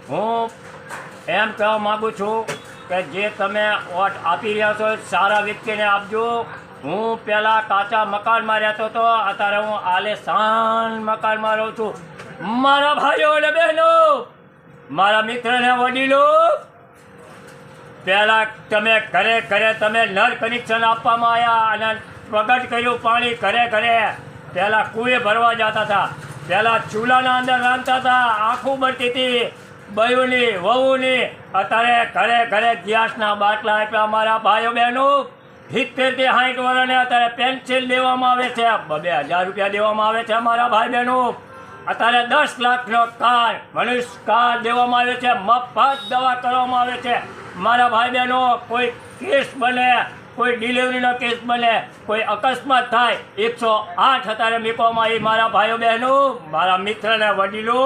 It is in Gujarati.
હું એમ કહેવા માગું છું કે જે તમે વોટ આપી રહ્યા છો સારા વ્યક્તિને આપજો. હું પહેલાં કાચા મકાનમાં રહેતો હતો, અત્યારે હું આલિશાન મકાનમાં રહું છું. મારા ભાઈઓ અને બહેનો, મારા મિત્રને વડીલો, પહેલાં તમે ઘરે ઘરે તમે નળ કનેક્શન આપવામાં આવ્યા અને પ્રગટ કર્યું પાણી ઘરે ઘરે. પહેલાં કૂએ ભરવા જતા હતા, પહેલાં ચૂલાના અંદર રાંધતા હતા, આંખું બળતી હતી બયુની વહુની. અત્યારે ઘરે ઘરે ગેસના બાટલા આપ્યા. મારા ભાઈઓ બહેનો, 70 થી 60 વર્ષને અત્યારે પેન્સિલ દેવામાં આવે છે, 2,000 રૂપિયા દેવામાં આવે છે. મારા ભાઈ બહેનો, અત્યારે 10 લાખનો કાર્ડ મનુષ્ય કાર્ડ દેવામાં આવે છે, મફત દવા કરવામાં આવે છે. મારા ભાઈ બહેનો, કોઈ કેસ બને, કોઈ ડિલિવરીનો કેસ બને, કોઈ અકસ્માત થાય, 108 અત્યારે મૂકવામાં આવી. મારા ભાઈઓ બહેનો, મારા મિત્રને વડીલો,